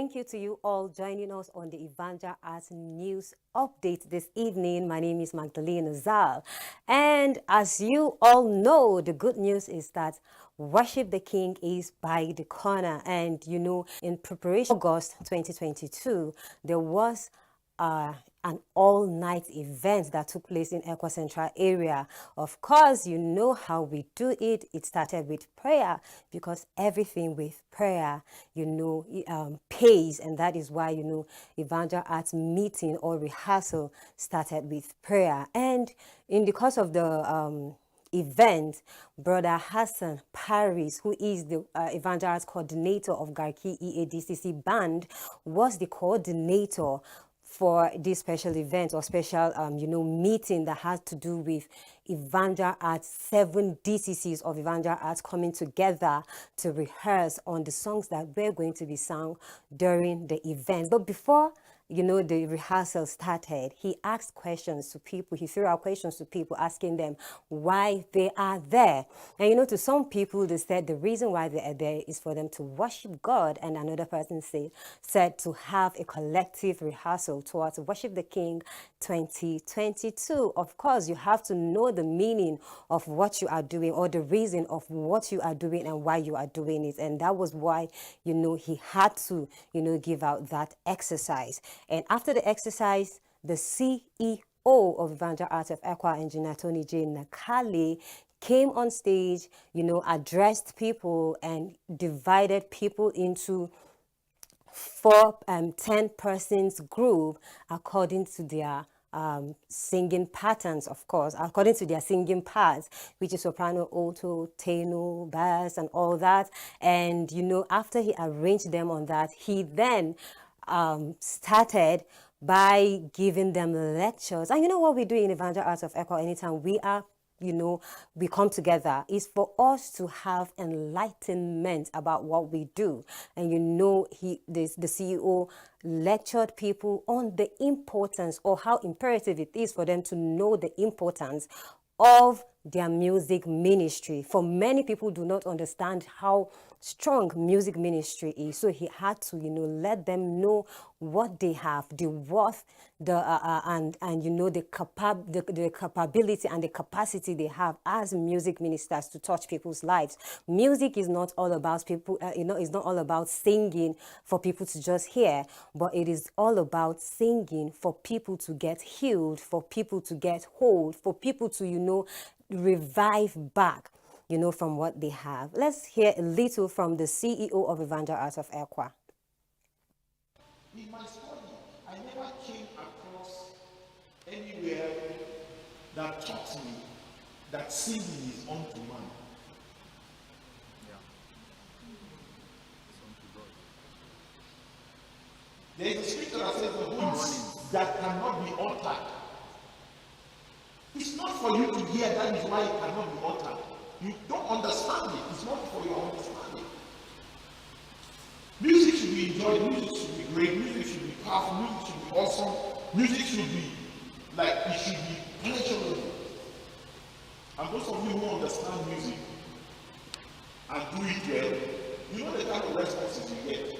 Thank you to you all joining us on the Evangel Arts News Update this evening. My name is Magdalene Zal. And as you all know, the good news is that Worship the King is by the corner. And you know, in preparation August 2022, there was an all-night event that took place in Ekwa Central area. Of course, you know how we do it. It started with prayer because everything with prayer, you know, pays. And that is why, you know, Evangel Arts meeting or rehearsal started with prayer. And in the course of the event, Brother Hassan Paris, who is the Evangel Arts coordinator of Garki EADCC band, was the coordinator for this special event or special, you know, meeting that has to do with Evangel Arts, 7 DCCs of Evangel Arts coming together to rehearse on the songs that were going to be sung during the event. But before, you know, the rehearsal started, he asked questions to people. He threw out questions to people, asking them why they are there. And, you know, to some people, they said the reason why they are there is for them to worship God. And another person said to have a collective rehearsal towards Worship the King 2022. Of course, you have to know the meaning of what you are doing or the reason of what you are doing and why you are doing it. And that was why, you know, he had to, you know, give out that exercise. And after the exercise, the CEO of Evangel Arts of Ekwa, Engineer Tony J. Nakali, came on stage, you know, addressed people and divided people into 10 persons group according to their singing patterns, of course, according to their singing parts, which is soprano, alto, tenor, bass, and all that. And, you know, after he arranged them on that, he then started by giving them lectures. And you know what we do in Evangel Arts of Echo anytime we are, you know, we come together is for us to have enlightenment about what we do. And you know, the CEO lectured people on the importance or how imperative it is for them to know the importance of their music ministry. For many people do not understand how strong music ministry is, so he had to, you know, let them know what they have, the worth, the and you know, the capability and the capacity they have as music ministers to touch people's lives. Music is not all about people, you know, it's not all about singing for people to just hear, but it is all about singing for people to get healed, for people to get whole, for people to, you know, revive back, you know, from what they have. Let's hear a little from the CEO of Evangel Arts of Ekwa. In my study, I never came across anywhere that taught me that singing is unto man. There is a scripture that says the words that cannot be uttered. It's not for you to hear, that is why it cannot be uttered. You don't understand it. It's not for your understanding. Music should be enjoyed, music should be great, music should be powerful, music should be awesome, music should be like, it should be pleasurable. And those of you who understand music and do it well, you know the kind of responses you get.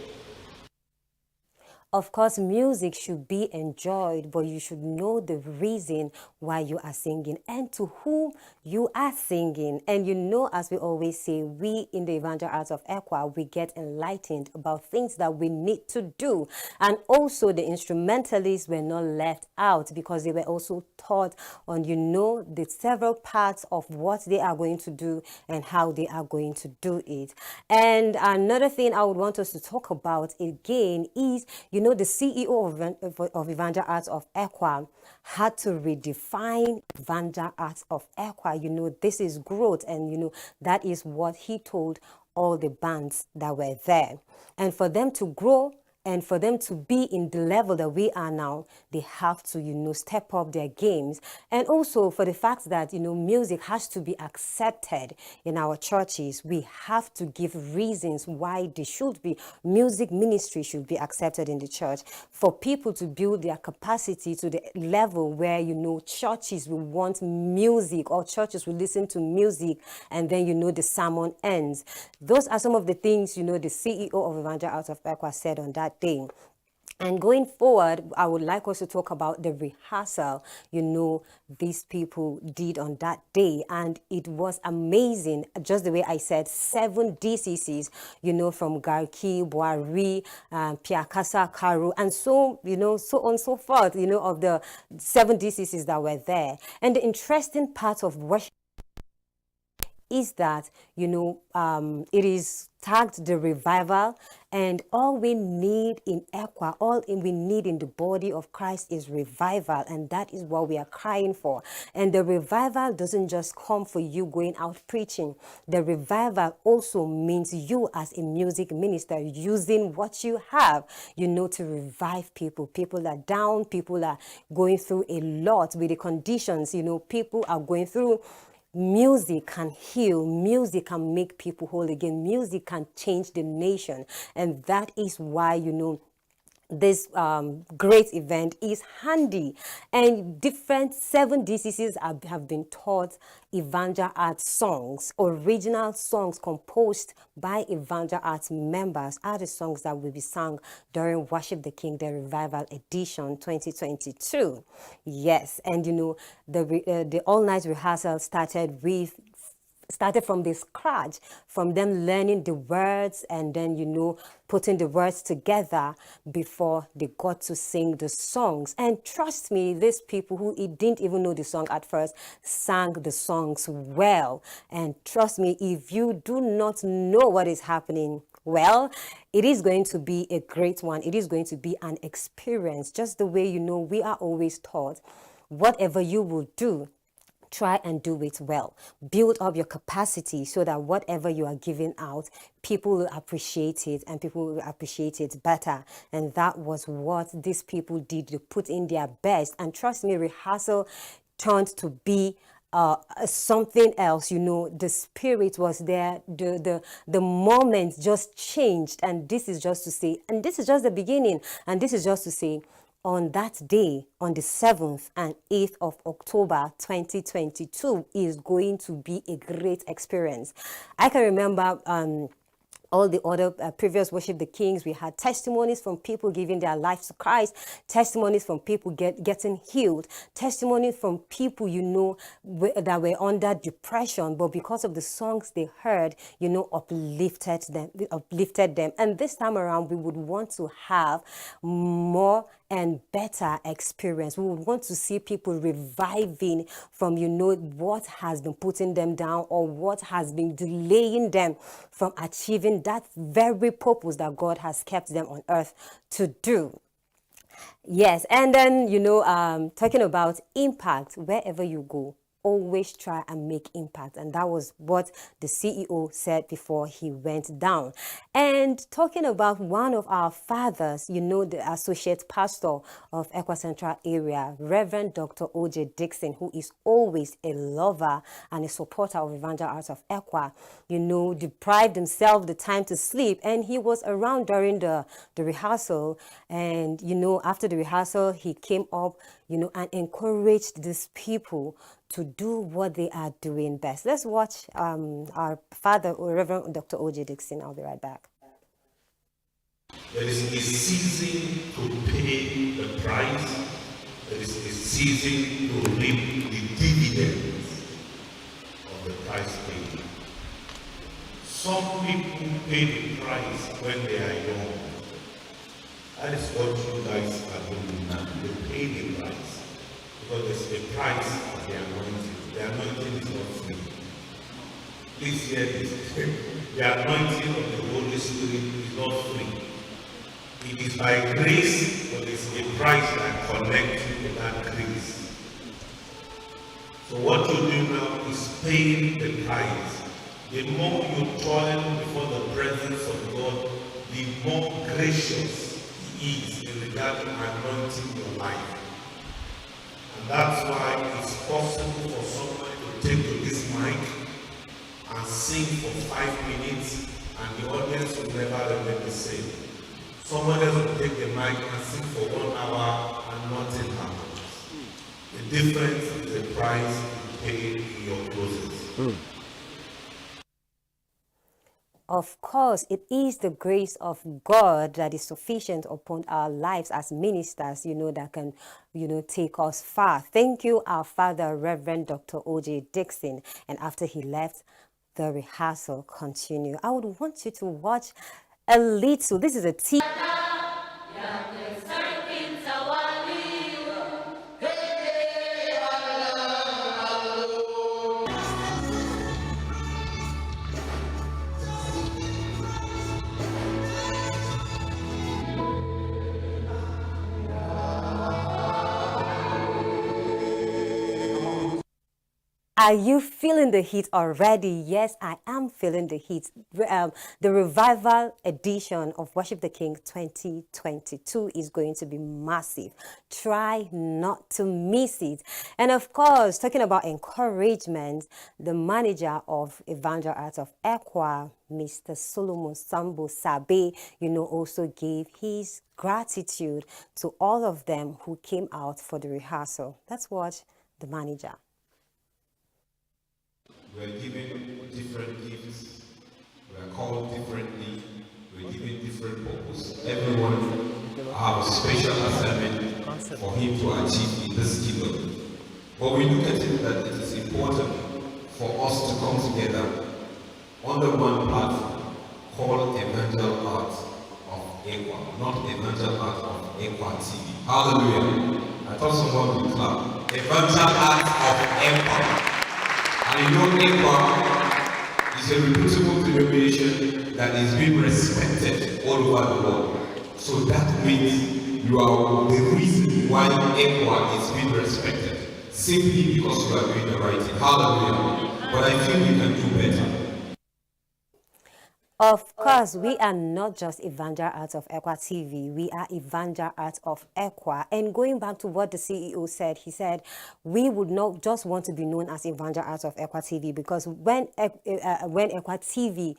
Of course, music should be enjoyed, but you should know the reason why you are singing and to whom you are singing. And you know, as we always say, we in the Evangel Arts of Ekwa, we get enlightened about things that we need to do. And also the instrumentalists were not left out because they were also taught on, you know, the several parts of what they are going to do and how they are going to do it. And another thing I would want us to talk about again is, you know, the CEO of Evangel Arts of Ekwa had to redefine Evangel Arts of Ekwa. You know, this is growth, and you know, that is what he told all the bands that were there. And for them to grow and for them to be in the level that we are now, they have to, you know, step up their games. And also for the fact that, you know, music has to be accepted in our churches, we have to give reasons why they should be. Music ministry should be accepted in the church for people to build their capacity to the level where, you know, churches will want music or churches will listen to music and then, you know, the sermon ends. Those are some of the things, you know, the CEO of Evangel Arts of Ekwa said on that that day. And going forward, I would like us to talk about the rehearsal, these people did on that day. And it was amazing, just the way I said, 7 DCCs, from Garki, Boari, Piakasa, Karu, and so on and so forth, of the 7 DCCs that were there. And the interesting part of worship is that, it is tagged the revival, and all we need in Ekwa, we need in the body of Christ is revival, and that is what we are crying for. And the revival doesn't just come for you going out preaching. The revival also means you as a music minister using what you have, to revive people. People are down, people are going through a lot with the conditions, people are going through. Music can heal. Music can make people whole again. Music can change the nation. And that is why, this great event is handy. And different 7 DCCs have been taught Evangel Arts songs, original songs composed by Evangel Arts members are the songs that will be sung during Worship the King, the Revival Edition 2022. Yes, and the all-night rehearsal started from the scratch, from them learning the words and then, putting the words together before they got to sing the songs. And trust me, these people who didn't even know the song at first sang the songs well. And trust me, if you do not know what is happening, well, it is going to be a great one. It is going to be an experience, just the way, we are always taught, whatever you will do, try and do it well. Build up your capacity so that whatever you are giving out, people will appreciate it and people will appreciate it better. And that was what these people did. They put in their best. And trust me, rehearsal turned to be something else. The spirit was there. The moment just changed. And this is just to say, and this is just the beginning. And this is just to say, on that day, on the 7th and 8th of October 2022 is going to be a great experience. I can remember all the other previous Worship the Kings, we had testimonies from people giving their lives to Christ, testimonies from people getting healed, testimonies from people, that were under depression, but because of the songs they heard, uplifted them. And this time around, we would want to have more and better experience. We would want to see people reviving from, what has been putting them down or what has been delaying them from achieving that very purpose that God has kept them on earth to do. Yes, and then, talking about impact, wherever you go, always try and make impact. And that was what the CEO said before he went down. And talking about one of our fathers, the associate pastor of Ekwa Central area, Reverend Dr. O.J. Dixon, who is always a lover and a supporter of Evangel Arts of Ekwa, deprived himself the time to sleep. And he was around during the rehearsal. And, after the rehearsal, he came up, and encouraged these people to do what they are doing best. Let's watch our father, Reverend Dr. O.J. Dixon. I'll be right back. There is a season to pay the price. There is a season to reap the dividends of the price paid. Some people pay the price when they are young. That is what you guys are doing now. You pay the price. Because there's a price for the anointing. The anointing is not free. Please hear this. The anointing of the Holy Spirit is not free. It is by grace, but it's a price that connects you to that grace. So what you do now is paying the price. The more you toil before the presence of God, the more gracious He is in regard to anointing your life. And that's why it's possible for someone to take to this mic and sing for 5 minutes and the audience will never remain the same. Someone else will take the mic and sing for 1 hour and nothing happens. The difference is the price you pay in your clothes. Of course, it is the grace of God that is sufficient upon our lives as ministers, that can, take us far. Thank you, our Father, Reverend Dr. O.J. Dixon. And after he left, the rehearsal continued. I would want you to watch a little. This is a teaser. Are you feeling the heat already? Yes, I am feeling the heat. The revival edition of Worship the King 2022 is going to be massive. Try not to miss it. And of course, talking about encouragement, the manager of Evangel Arts of Ekwa, Mr. Solomon Sambo Sabe, also gave his gratitude to all of them who came out for the rehearsal. Let's watch the manager. We're given different gifts. We're called differently. We're given different purpose. Everyone have a special assignment for him to achieve in this kingdom. But we look at it that it is important for us to come together under one platform called Evangel Art of Ekwa, not Evangel Art of Ekwa TV. Hallelujah. I thought someone would clap. Evangel Art of Ekwa. And EVANGEL is a reputable denomination that is being respected all over the world. So that means you are the reason why EVANGEL is being respected, simply because you are doing the right thing. Hallelujah. But I think we can do better. Of course, we are not just Evangel Arts of Ekwa TV. We are Evangel Arts of Ekwa. And going back to what the CEO said, he said, we would not just want to be known as Evangel Arts of Ekwa TV, because when Ekwa TV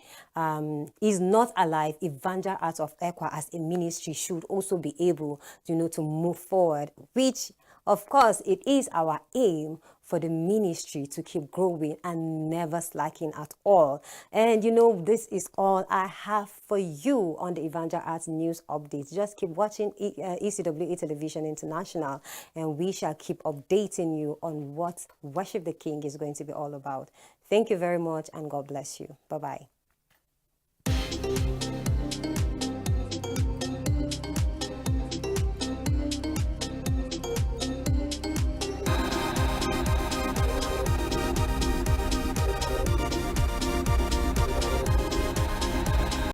is not alive, Evangel Arts of Ekwa as a ministry should also be able, to move forward, which, of course, it is our aim for the ministry to keep growing and never slacking at all. And this is all I have for you on the Evangel Arts News Updates. Just keep watching ECWA Television International, and we shall keep updating you on what Worship the King is going to be all about. Thank you very much, and God bless you. Bye-bye.